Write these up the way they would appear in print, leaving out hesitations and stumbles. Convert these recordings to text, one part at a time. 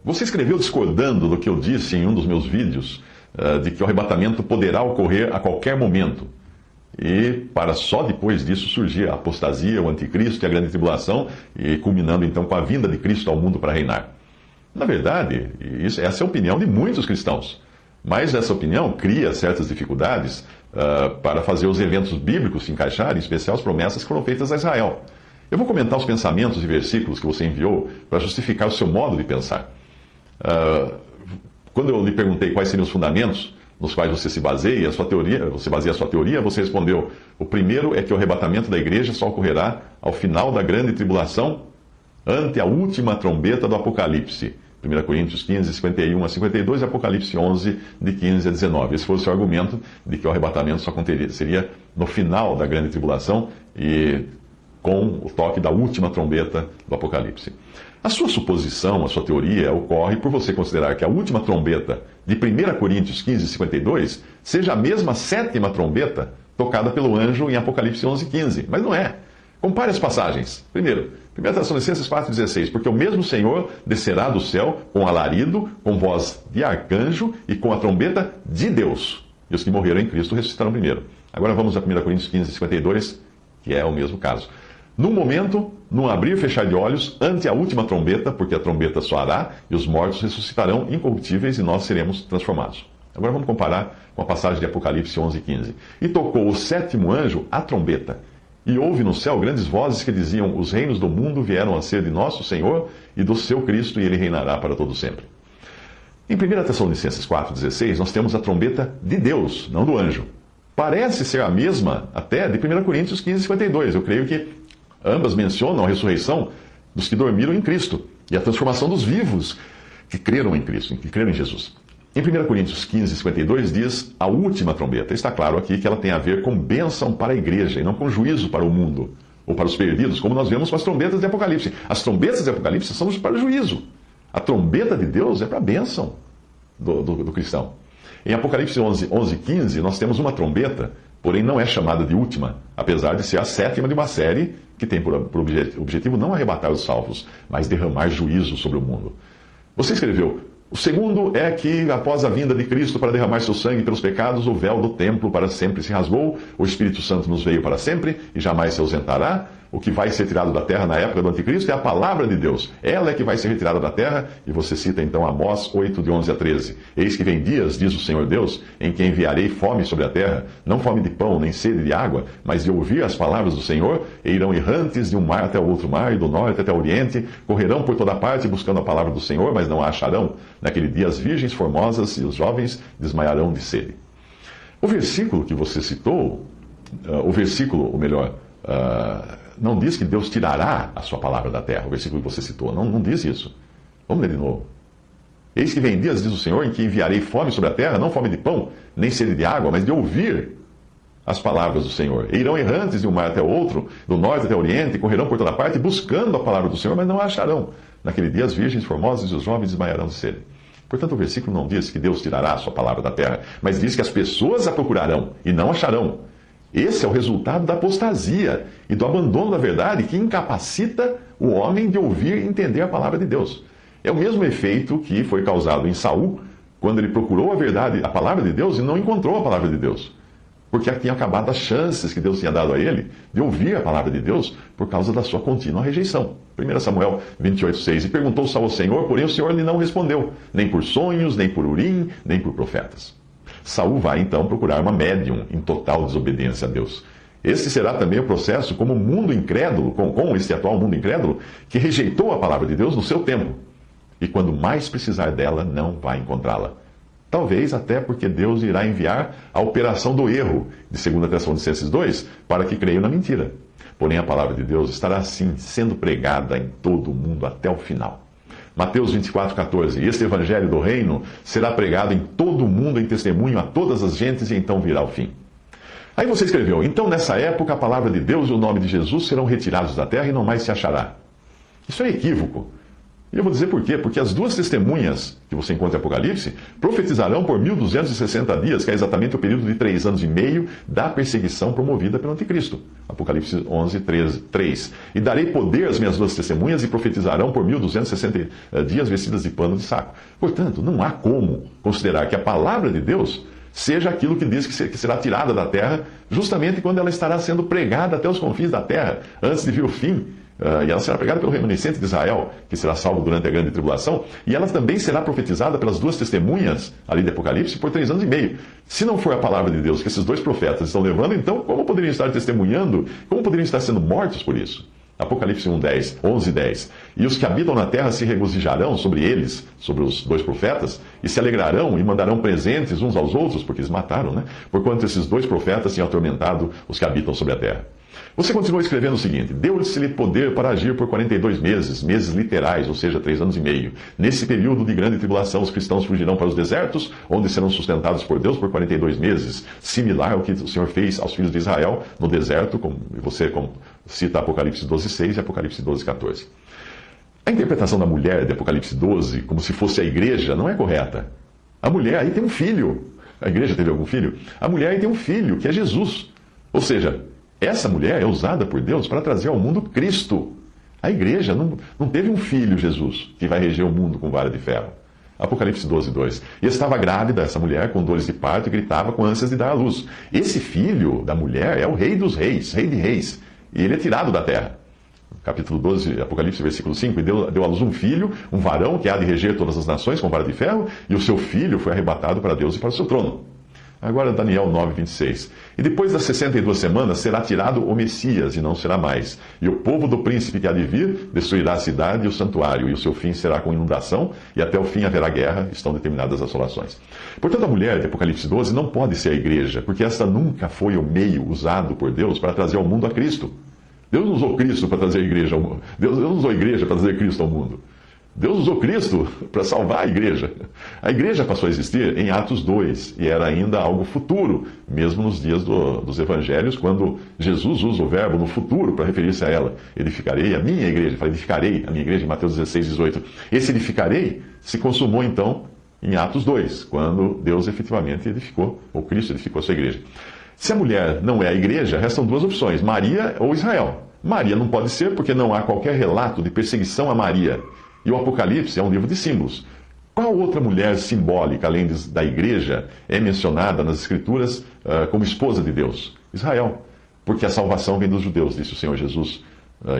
Você escreveu discordando do que eu disse em um dos meus vídeos, de que o arrebatamento poderá ocorrer a qualquer momento. E para só depois disso surgir a apostasia, o anticristo e a grande tribulação, e culminando então com a vinda de Cristo ao mundo para reinar. Na verdade, essa é a opinião de muitos cristãos. Mas essa opinião cria certas dificuldades para fazer os eventos bíblicos se encaixarem, em especial as promessas que foram feitas a Israel. Eu vou comentar os pensamentos e versículos que você enviou para justificar o seu modo de pensar. Quando eu lhe perguntei quais seriam os fundamentos nos quais você se baseia, você baseia a sua teoria, você respondeu: o primeiro é que o arrebatamento da igreja só ocorrerá ao final da grande tribulação, ante a última trombeta do Apocalipse. 1 Coríntios 15, 51 a 52 e Apocalipse 11, de 15 a 19. Esse foi o seu argumento de que o arrebatamento só seria no final da grande tribulação e com o toque da última trombeta do Apocalipse. A sua suposição, a sua teoria, ocorre por você considerar que a última trombeta de 1 Coríntios 15, 52 seja a mesma sétima trombeta tocada pelo anjo em Apocalipse 11, 15. Mas não é. Compare as passagens. Primeiro, 1 Tessalonicenses 4,16. Porque o mesmo Senhor descerá do céu com alarido, com voz de arcanjo e com a trombeta de Deus. E os que morreram em Cristo ressuscitarão primeiro. Agora vamos a 1 Coríntios 15, 52, que é o mesmo caso. No momento, num abrir e fechar de olhos, ante a última trombeta, porque a trombeta soará e os mortos ressuscitarão incorruptíveis e nós seremos transformados. Agora vamos comparar com a passagem de Apocalipse 11, 15. E tocou o sétimo anjo a trombeta. E houve no céu grandes vozes que diziam: os reinos do mundo vieram a ser de nosso Senhor e do seu Cristo, e ele reinará para todo sempre. Em 1 Tessalonicenses 4,16, nós temos a trombeta de Deus, não do anjo. Parece ser a mesma até de 1 Coríntios 15, 52. Eu creio que ambas mencionam a ressurreição dos que dormiram em Cristo e a transformação dos vivos que creram em Cristo, que creram em Jesus. Em 1 Coríntios 15, 52 diz a última trombeta. Está claro aqui que ela tem a ver com bênção para a igreja e não com juízo para o mundo ou para os perdidos, como nós vemos com as trombetas de Apocalipse. As trombetas de Apocalipse são para o juízo. A trombeta de Deus é para a bênção do cristão. Em Apocalipse 11, 15, nós temos uma trombeta, porém não é chamada de última, apesar de ser a sétima de uma série que tem por objetivo não arrebatar os salvos, mas derramar juízo sobre o mundo. Você escreveu: o segundo é que, após a vinda de Cristo para derramar seu sangue pelos pecados, o véu do templo para sempre se rasgou, o Espírito Santo nos veio para sempre e jamais se ausentará. O que vai ser tirado da terra na época do anticristo é a palavra de Deus. Ela é que vai ser retirada da terra, e você cita então Amós 8, de 11 a 13. Eis que vem dias, diz o Senhor Deus, em que enviarei fome sobre a terra, não fome de pão, nem sede de água, mas de ouvir as palavras do Senhor, e irão errantes de um mar até o outro mar, e do norte até o oriente, correrão por toda parte buscando a palavra do Senhor, mas não a acharão. Naquele dia as virgens formosas e os jovens desmaiarão de sede. O versículo que você citou, não diz que Deus tirará a sua palavra da terra, o versículo que você citou. Não diz isso. Vamos ler de novo. Eis que vem dias, diz o Senhor, em que enviarei fome sobre a terra, não fome de pão, nem sede de água, mas de ouvir as palavras do Senhor. E irão errantes de um mar até o outro, do norte até o oriente, correrão por toda parte, buscando a palavra do Senhor, mas não a acharão. Naquele dia as virgens formosas e os jovens desmaiarão de sede. Portanto, o versículo não diz que Deus tirará a sua palavra da terra, mas diz que as pessoas a procurarão e não acharão. Esse é o resultado da apostasia e do abandono da verdade que incapacita o homem de ouvir e entender a palavra de Deus. É o mesmo efeito que foi causado em Saul, quando ele procurou a verdade, a palavra de Deus, e não encontrou a palavra de Deus. Porque tinha acabado as chances que Deus tinha dado a ele de ouvir a palavra de Deus por causa da sua contínua rejeição. 1 Samuel 28, 6. E perguntou Saul ao Senhor, porém o Senhor lhe não respondeu, nem por sonhos, nem por urim, nem por profetas. Saul vai então procurar uma médium em total desobediência a Deus. Esse será também o processo como o mundo incrédulo, com este atual mundo incrédulo, que rejeitou a palavra de Deus no seu tempo. E quando mais precisar dela, não vai encontrá-la. Talvez até porque Deus irá enviar a operação do erro, de 2 Tessalonicenses 2, para que creiam na mentira. Porém, a palavra de Deus estará assim, sendo pregada em todo o mundo até o final. Mateus 24, 14. Este evangelho do reino será pregado em todo o mundo em testemunho a todas as gentes, e então virá o fim. Aí você escreveu: então nessa época a palavra de Deus e o nome de Jesus serão retirados da terra e não mais se achará. Isso é equívoco. E eu vou dizer por quê. Porque as duas testemunhas que você encontra em Apocalipse profetizarão por 1260 dias, que é exatamente o período de 3 anos e meio da perseguição promovida pelo Anticristo. Apocalipse 11, 3. E darei poder às minhas duas testemunhas e profetizarão por 1260 dias vestidas de pano de saco. Portanto, não há como considerar que a palavra de Deus seja aquilo que diz que será tirada da terra, justamente quando ela estará sendo pregada até os confins da terra, antes de vir o fim. E ela será pregada pelo remanescente de Israel, que será salvo durante a grande tribulação, e ela também será profetizada pelas duas testemunhas ali de Apocalipse por 3 anos e meio. Se não for a palavra de Deus que esses dois profetas estão levando, então como poderiam estar testemunhando? Como poderiam estar sendo mortos por isso? Apocalipse 11:10. E os que habitam na terra se regozijarão sobre eles, sobre os dois profetas, e se alegrarão e mandarão presentes uns aos outros, porque eles mataram, né? Porquanto esses dois profetas tinham atormentado os que habitam sobre a terra. Você continua escrevendo o seguinte: deu-lhe poder para agir por 42 meses, meses literais, ou seja, 3 anos e meio. Nesse período de grande tribulação, os cristãos fugirão para os desertos, onde serão sustentados por Deus por 42 meses, similar ao que o Senhor fez aos filhos de Israel no deserto, como cita Apocalipse 12:6 e Apocalipse 12:14. A interpretação da mulher de Apocalipse 12, como se fosse a igreja, não é correta. A mulher aí tem um filho. A igreja teve algum filho? A mulher aí tem um filho, que é Jesus. Ou seja, essa mulher é usada por Deus para trazer ao mundo Cristo. A igreja não teve um filho, Jesus, que vai reger o mundo com vara de ferro. Apocalipse 12:2. E estava grávida essa mulher, com dores de parto, e gritava com ânsias de dar à luz. Esse filho da mulher é o rei dos reis, rei de reis. E ele é tirado da terra. Capítulo 12, Apocalipse, versículo 5. E deu à luz um filho, um varão, que há de reger todas as nações com vara de ferro, e o seu filho foi arrebatado para Deus e para o seu trono. Agora Daniel 9:26. E depois das 62 semanas será tirado o Messias, e não será mais. E o povo do príncipe que há de vir destruirá a cidade e o santuário, e o seu fim será com inundação, e até o fim haverá guerra, estão determinadas as assolações. Portanto, a mulher de Apocalipse 12 não pode ser a igreja, porque esta nunca foi o meio usado por Deus para trazer ao mundo a Cristo. Deus não usou Cristo para trazer a igreja ao mundo. Deus não usou a igreja para trazer Cristo ao mundo. Deus usou Cristo para salvar a igreja. A igreja passou a existir em Atos 2, e era ainda algo futuro, mesmo nos dias dos evangelhos, quando Jesus usa o verbo no futuro para referir-se a ela. Edificarei a minha igreja. Ele fala, edificarei a minha igreja em Mateus 16:18. Esse edificarei se consumou então em Atos 2, quando Deus efetivamente edificou, ou Cristo edificou a sua igreja. Se a mulher não é a igreja, restam duas opções, Maria ou Israel. Maria não pode ser porque não há qualquer relato de perseguição a Maria. E o Apocalipse é um livro de símbolos. Qual outra mulher simbólica, além da igreja, é mencionada nas Escrituras como esposa de Deus? Israel. Porque a salvação vem dos judeus, disse o Senhor Jesus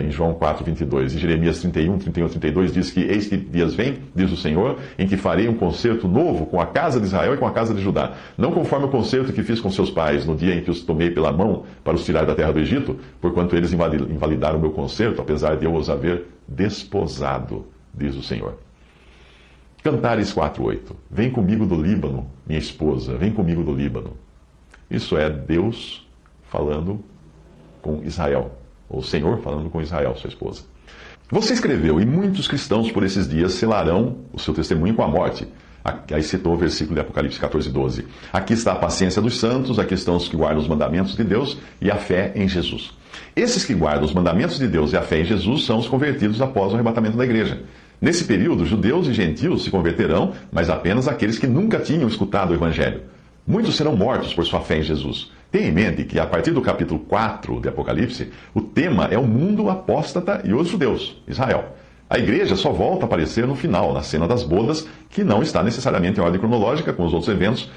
em João 4:22. E Jeremias 31:32 diz que eis que dias vem, diz o Senhor, em que farei um concerto novo com a casa de Israel e com a casa de Judá. Não conforme o concerto que fiz com seus pais no dia em que os tomei pela mão para os tirar da terra do Egito, porquanto eles invalidaram o meu concerto, apesar de eu os haver desposado, diz o Senhor. Cantares 4:8. Vem comigo do Líbano, minha esposa, vem comigo do Líbano. Isso é Deus falando com Israel, ou o Senhor falando com Israel, sua esposa. Você escreveu, e muitos cristãos por esses dias selarão o seu testemunho com a morte. Aí citou o versículo de Apocalipse 14:12. Aqui está a paciência dos santos, aqui estão os que guardam os mandamentos de Deus e a fé em Jesus. Esses que guardam os mandamentos de Deus e a fé em Jesus são os convertidos após o arrebatamento da igreja. Nesse período, judeus e gentios se converterão, mas apenas aqueles que nunca tinham escutado o Evangelho. Muitos serão mortos por sua fé em Jesus. Tenha em mente que, a partir do capítulo 4 de Apocalipse, o tema é o mundo apóstata e os judeus, Israel. A igreja só volta a aparecer no final, na cena das bodas, que não está necessariamente em ordem cronológica com os outros eventos,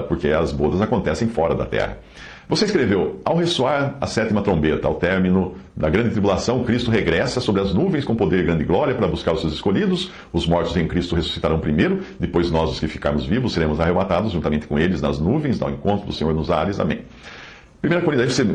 porque as bodas acontecem fora da terra. Você escreveu, ao ressoar a 7ª trombeta, ao término da grande tribulação, Cristo regressa sobre as nuvens com poder e grande glória para buscar os seus escolhidos. Os mortos em Cristo ressuscitarão primeiro, depois nós, os que ficarmos vivos, seremos arrebatados juntamente com eles nas nuvens, ao encontro do Senhor nos ares. Amém.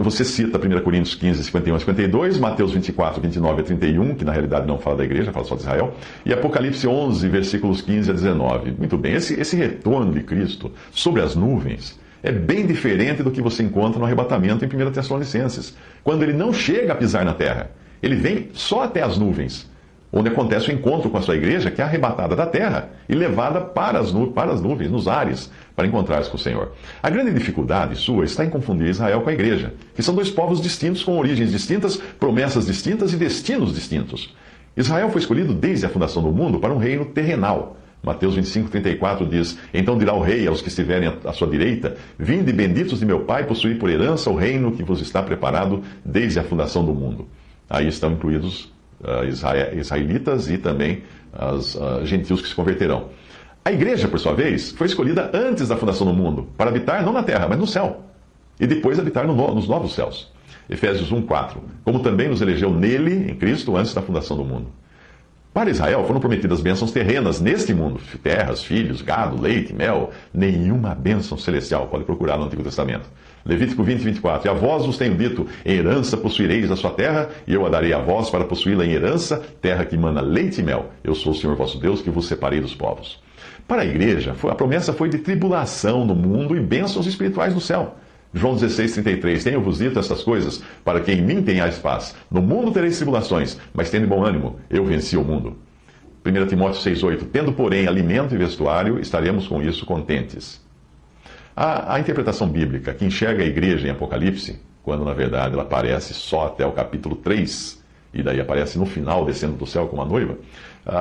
Você cita 1 Coríntios 15, 51 a 52, Mateus 24, 29 a 31, que na realidade não fala da igreja, fala só de Israel, e Apocalipse 11, versículos 15 a 19. Muito bem, esse retorno de Cristo sobre as nuvens é bem diferente do que você encontra no arrebatamento em 1 Tessalonicenses, quando ele não chega a pisar na terra. Ele vem só até as nuvens, onde acontece o encontro com a sua igreja, que é arrebatada da terra e levada para as nuvens, nos ares, para encontrar-se com o Senhor. A grande dificuldade sua está em confundir Israel com a igreja, que são dois povos distintos, com origens distintas, promessas distintas e destinos distintos. Israel foi escolhido desde a fundação do mundo para um reino terrenal. Mateus 25:34 diz: Então dirá o rei aos que estiverem à sua direita: Vinde, benditos de meu Pai, possuí por herança o reino que vos está preparado desde a fundação do mundo. Aí estão incluídos israelitas e também os gentios que se converterão. A igreja, por sua vez, foi escolhida antes da fundação do mundo, para habitar não na terra, mas no céu, e depois habitar nos novos céus. Efésios 1:4. Como também nos elegeu nele, em Cristo, antes da fundação do mundo. Para Israel foram prometidas bênçãos terrenas neste mundo: terras, filhos, gado, leite, mel. Nenhuma bênção celestial. Pode procurar no Antigo Testamento. Levítico 20:24. E a vós vos tenho dito: em herança possuireis a sua terra, e eu a darei a vós para possuí-la em herança, terra que mana leite e mel. Eu sou o Senhor vosso Deus, que vos separei dos povos. Para a igreja, a promessa foi de tribulação no mundo e bênçãos espirituais no céu. João 16:33. Tenho-vos dito estas coisas, para que em mim tenhais paz. No mundo tereis tribulações, mas tende bom ânimo, eu venci o mundo. 1 Timóteo 6:8. Tendo, porém, alimento e vestuário, estaremos com isso contentes. A interpretação bíblica que enxerga a igreja em Apocalipse, quando na verdade ela aparece só até o capítulo 3, e daí aparece no final, descendo do céu como a noiva,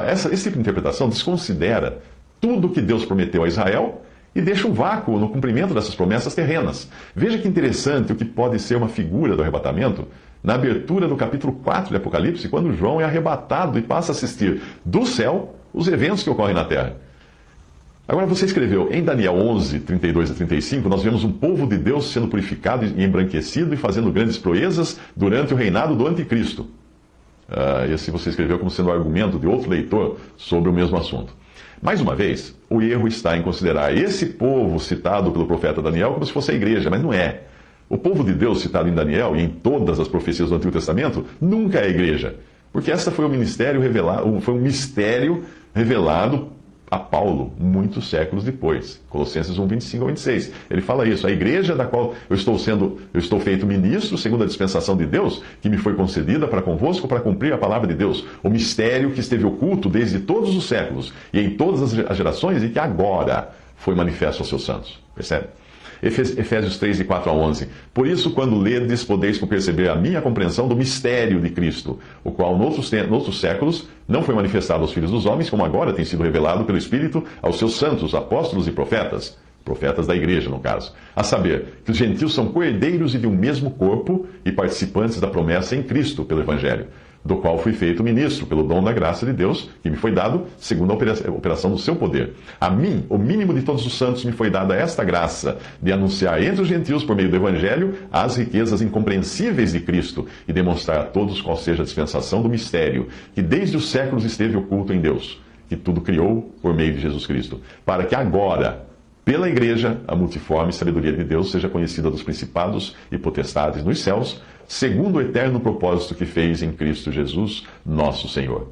esse tipo de interpretação desconsidera tudo que Deus prometeu a Israel e deixa um vácuo no cumprimento dessas promessas terrenas. Veja que interessante o que pode ser uma figura do arrebatamento na abertura do capítulo 4 de Apocalipse, quando João é arrebatado e passa a assistir do céu os eventos que ocorrem na terra. Agora você escreveu, em Daniel 11:32-35, nós vemos um povo de Deus sendo purificado e embranquecido e fazendo grandes proezas durante o reinado do anticristo. Esse você escreveu como sendo um argumento de outro leitor sobre o mesmo assunto. Mais uma vez, o erro está em considerar esse povo citado pelo profeta Daniel como se fosse a igreja, mas não é. O povo de Deus citado em Daniel e em todas as profecias do Antigo Testamento nunca é a igreja, porque essa foi um mistério revelado a Paulo muitos séculos depois. Colossenses 1:25-26. Ele fala isso: a igreja da qual eu estou feito ministro, segundo a dispensação de Deus, que me foi concedida para convosco, para cumprir a palavra de Deus, o mistério que esteve oculto desde todos os séculos e em todas as gerações, e que agora foi manifesto aos seus santos. Percebe? Efésios 3:4-11. Por isso, quando ledes, podeis perceber a minha compreensão do mistério de Cristo, o qual, noutros séculos, não foi manifestado aos filhos dos homens, como agora tem sido revelado pelo Espírito aos seus santos, apóstolos e profetas da igreja, no caso. A saber, que os gentios são coerdeiros e de um mesmo corpo e participantes da promessa em Cristo pelo Evangelho, do qual fui feito ministro, pelo dom da graça de Deus, que me foi dado segundo a operação do seu poder. A mim, o mínimo de todos os santos, me foi dada esta graça, de anunciar entre os gentios, por meio do Evangelho, as riquezas incompreensíveis de Cristo, e demonstrar a todos qual seja a dispensação do mistério, que desde os séculos esteve oculto em Deus, que tudo criou por meio de Jesus Cristo, para que agora, pela igreja, a multiforme sabedoria de Deus seja conhecida dos principados e potestades nos céus, segundo o eterno propósito que fez em Cristo Jesus, nosso Senhor.